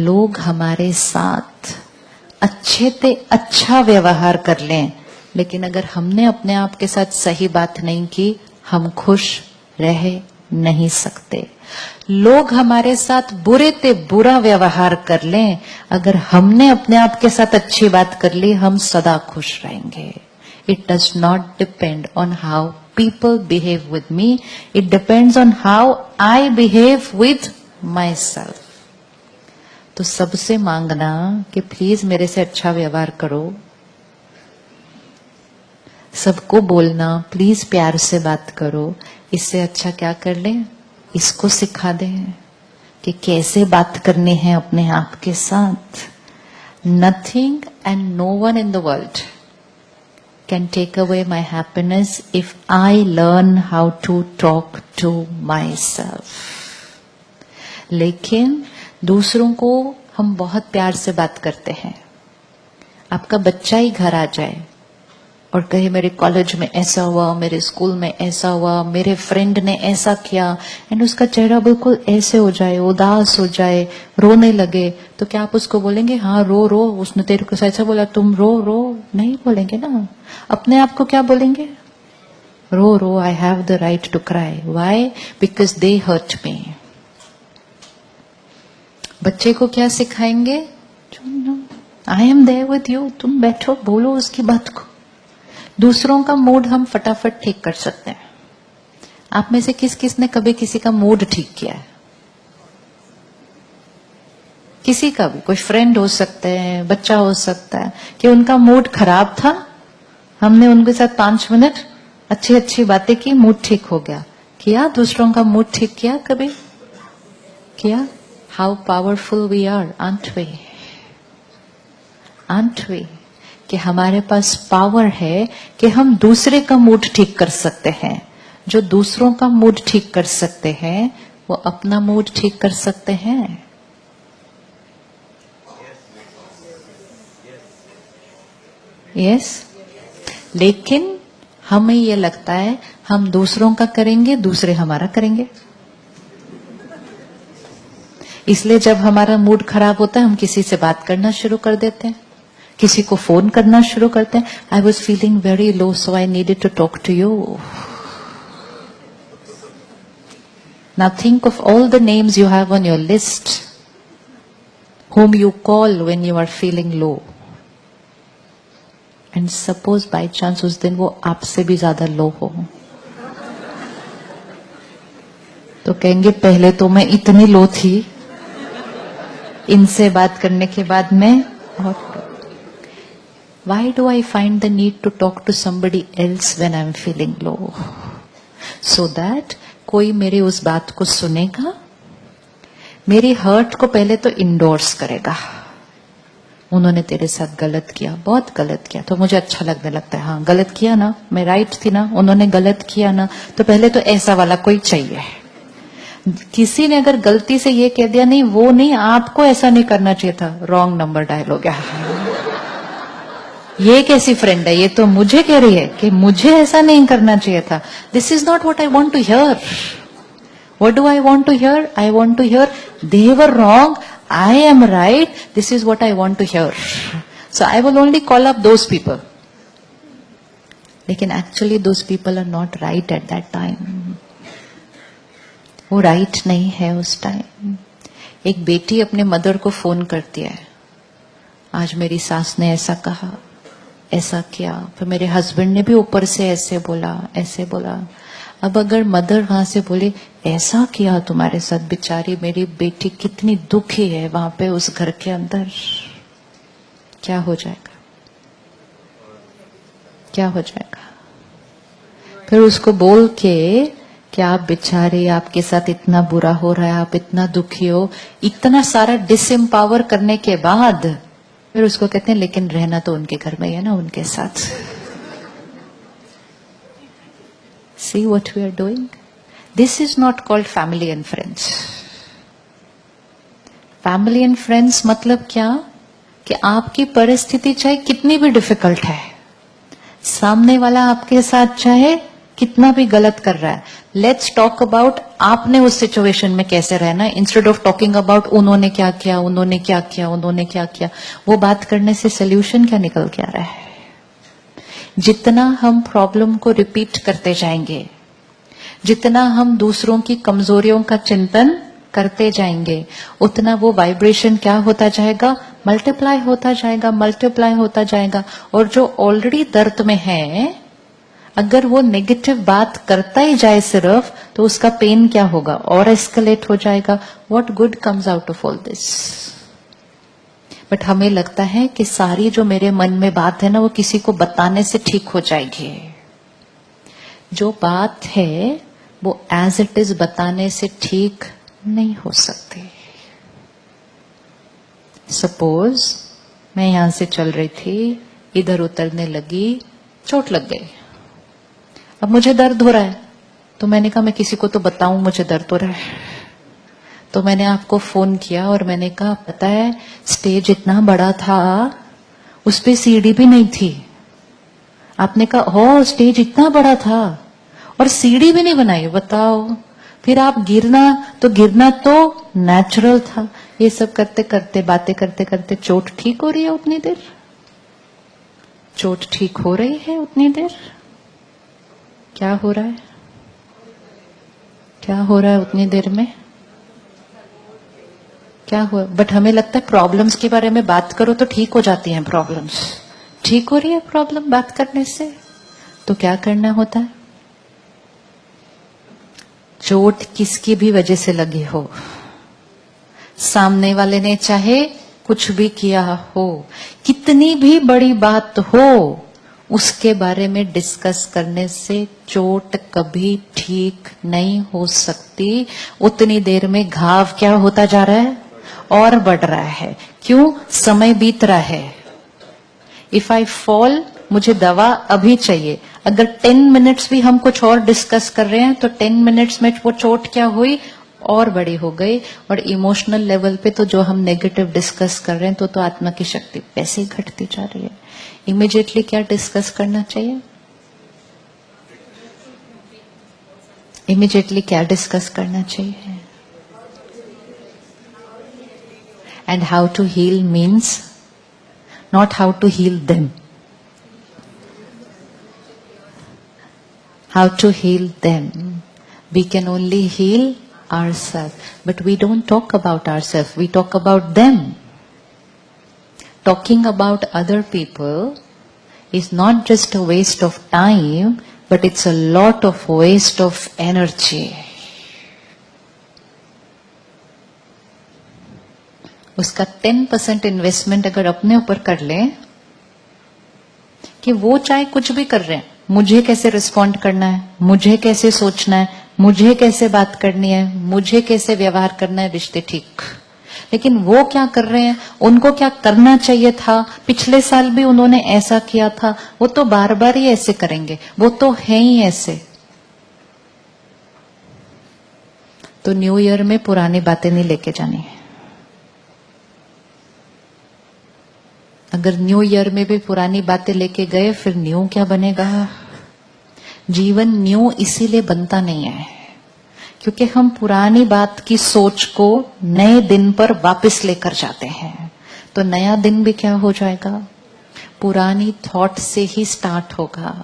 लोग हमारे साथ अच्छे से अच्छा व्यवहार कर लें, लेकिन अगर हमने अपने आप के साथ सही बात नहीं की, हम खुश रह नहीं सकते। लोग हमारे साथ बुरे से बुरा व्यवहार कर लें, अगर हमने अपने आप के साथ अच्छी बात कर ली, हम सदा खुश रहेंगे। It does not depend on how people behave with me. It depends on how I behave with myself. तो सबसे मांगना कि प्लीज मेरे से अच्छा व्यवहार करो। सबको बोलना प्लीज प्यार से बात करो। इससे अच्छा क्या कर ले, इसको सिखा दे कि कैसे बात करनी है अपने आप के साथ। Nothing and no one in the world can take away my happiness if I learn how to talk to myself. लेकिन दूसरों को हम बहुत प्यार से बात करते हैं। आपका बच्चा ही घर आ जाए और कहे मेरे कॉलेज में ऐसा हुआ, मेरे स्कूल में ऐसा हुआ, मेरे फ्रेंड ने ऐसा किया, एंड उसका चेहरा बिल्कुल ऐसे हो जाए, उदास हो जाए, रोने लगे, तो क्या आप उसको बोलेंगे हाँ रो रो, उसने तेरे को ऐसा बोला तुम रो रो? नहीं बोलेंगे ना। अपने आप को क्या बोलेंगे? रो रो, I have the right to cry. Why? Because they hurt me. बच्चे को क्या सिखाएंगे? I am there with you, तुम बैठो, बोलो उसकी बात को। दूसरों का मूड हम फटाफट ठीक कर सकते हैं। आप में से किस किस ने कभी किसी का मूड ठीक किया है? किसी का भी, कोई फ्रेंड हो सकता है, बच्चा हो सकता है, कि उनका मूड खराब था, हमने उनके साथ 5 मिनट अच्छी अच्छी बातें की, मूड ठीक हो गया। किया? दूसरों का मूड ठीक किया कभी? किया? How powerful we are, aren't we? Aren't we? कि हमारे पास पावर है कि हम दूसरे का मूड ठीक कर सकते हैं। जो दूसरों का मूड ठीक कर सकते हैं, वो अपना मूड ठीक कर सकते हैं। यस? लेकिन हमें ये लगता है हम दूसरों का करेंगे, दूसरे हमारा करेंगे। इसलिए जब हमारा मूड खराब होता है, हम किसी से बात करना शुरू कर देते हैं, किसी को फोन करना शुरू करते हैं। I was feeling very low, so I needed to talk to you. Now think of all the names you have on your list, whom you call when you are feeling low. And suppose by chance उस दिन वो आपसे भी ज्यादा लो हो, तो कहेंगे पहले तो मैं इतनी लो थी, इनसे बात करने के बाद मैं और। Why do I find the need to talk to somebody else when I'm feeling low? So that कोई मेरी उस बात को सुनेगा, मेरी हर्ट को पहले तो इंडोर्स करेगा। उन्होंने तेरे साथ गलत किया, बहुत गलत किया, तो मुझे अच्छा लगने लगता है, हाँ गलत किया ना, मैं राइट थी ना, उन्होंने गलत किया ना, तो पहले तो ऐसा वाला कोई चाहिए। किसी ने अगर गलती से ये कह दिया नहीं वो नहीं, आपको ऐसा नहीं करना चाहिए था, रॉन्ग नंबर डायल हो गया। ये कैसी फ्रेंड है, ये तो मुझे कह रही है कि मुझे ऐसा नहीं करना चाहिए था। This is not what I want to hear. What do I want to hear? I want to hear they were wrong, I am right, this is what I want to hear. So I will only call up those people, लेकिन actually those people are not right at that time. वो right नहीं है उस time. एक बेटी अपने mother को phone करती है, आज मेरी सास ने ऐसा कहा, ऐसा किया, फिर मेरे हस्बैंड ने भी ऊपर से ऐसे बोला, ऐसे बोला। अब अगर मदर वहां से बोले ऐसा किया तुम्हारे साथ, बेचारी मेरी बेटी कितनी दुखी है वहां पे उस घर के अंदर, क्या हो जाएगा? क्या हो जाएगा? फिर उसको बोल के कि आप बेचारे, आपके साथ इतना बुरा हो रहा है, आप इतना दुखी हो, इतना सारा डिसएम्पावर करने के बाद फिर उसको कहते हैं लेकिन रहना तो उनके घर में है ना, उनके साथ। See what we are doing? This is not called family and friends. Family and friends मतलब क्या? कि आपकी परिस्थिति चाहे कितनी भी डिफिकल्ट है, सामने वाला आपके साथ चाहे कितना भी गलत कर रहा है, लेट्स टॉक अबाउट आपने उस सिचुएशन में कैसे रहना है, इंस्टेड ऑफ टॉकिंग अबाउट उन्होंने क्या किया, उन्होंने क्या किया, उन्होंने क्या किया। वो बात करने से सोल्यूशन क्या निकल के आ रहा है? जितना हम प्रॉब्लम को रिपीट करते जाएंगे, जितना हम दूसरों की कमजोरियों का चिंतन करते जाएंगे, उतना वो वाइब्रेशन क्या होता जाएगा? मल्टीप्लाई होता जाएगा, मल्टीप्लाई होता जाएगा। और जो ऑलरेडी दर्द में है, अगर वो नेगेटिव बात करता ही जाए सिर्फ, तो उसका पेन क्या होगा? और एस्केलेट हो जाएगा। What good comes out of all this? But हमें लगता है कि सारी जो मेरे मन में बात है ना, वो किसी को बताने से ठीक हो जाएगी। जो बात है वो एज इट इज बताने से ठीक नहीं हो सकती। सपोज मैं यहां से चल रही थी, इधर उतरने लगी, चोट लग गई। अब मुझे दर्द हो रहा है, तो मैंने कहा मैं किसी को तो बताऊं मुझे दर्द हो रहा है। तो मैंने आपको फोन किया और मैंने कहा पता है स्टेज इतना बड़ा था, उस पे सीढ़ी भी नहीं थी। आपने कहा हो स्टेज इतना बड़ा था और सीढ़ी भी नहीं बनाई, बताओ। फिर आप गिरना तो नेचुरल था। ये सब करते करते, बातें करते करते चोट ठीक हो रही है उतनी देर, चोट ठीक हो रही है उतनी देर। क्या हो रहा है? क्या हो रहा है उतनी देर में? क्या हुआ? बट हमें लगता है प्रॉब्लम्स के बारे में बात करो तो ठीक हो जाती हैं प्रॉब्लम्स। ठीक हो रही है प्रॉब्लम बात करने से? तो क्या करना होता है? चोट किसकी भी वजह से लगी हो, सामने वाले ने चाहे कुछ भी किया हो, कितनी भी बड़ी बात हो, उसके बारे में डिस्कस करने से चोट कभी ठीक नहीं हो सकती। उतनी देर में घाव क्या होता जा रहा है? और बढ़ रहा है। क्यों? समय बीत रहा है। इफ आई फॉल, मुझे दवा अभी चाहिए। अगर 10 मिनट्स भी हम कुछ और डिस्कस कर रहे हैं, तो 10 मिनट्स में वो चोट क्या हुई? और बड़ी हो गई। और इमोशनल लेवल पे तो जो हम नेगेटिव डिस्कस कर रहे हैं, तो आत्मा की शक्ति वैसे ही घटती जा रही है। इमीडिएटली क्या डिस्कस करना चाहिए? इमीडिएटली क्या डिस्कस करना चाहिए? And how to heal means not how to heal them. How to heal them. We can only heal ourselves. But we don't talk about ourselves. We talk about them. Talking about other people is not just a waste of time, but it's a lot of waste of energy. उसका 10% investment अगर अपने ऊपर कर लें कि वो चाहे कुछ भी कर रहे हैं, मुझे कैसे रिस्पॉन्ड करना है, मुझे कैसे सोचना है, मुझे कैसे बात करनी है, मुझे कैसे व्यवहार करना है, रिश्ते ठीक। लेकिन वो क्या कर रहे हैं, उनको क्या करना चाहिए था, पिछले साल भी उन्होंने ऐसा किया था, वो तो बार बार ही ऐसे करेंगे, वो तो है ही ऐसे। तो न्यू ईयर में पुरानी बातें नहीं लेके जानी है। अगर न्यू ईयर में भी पुरानी बातें लेके गए, फिर न्यू क्या बनेगा? जीवन न्यू इसीलिए बनता नहीं है क्योंकि हम पुरानी बात की सोच को नए दिन पर वापस लेकर जाते हैं। तो नया दिन भी क्या हो जाएगा? पुरानी थॉट से ही स्टार्ट होगा।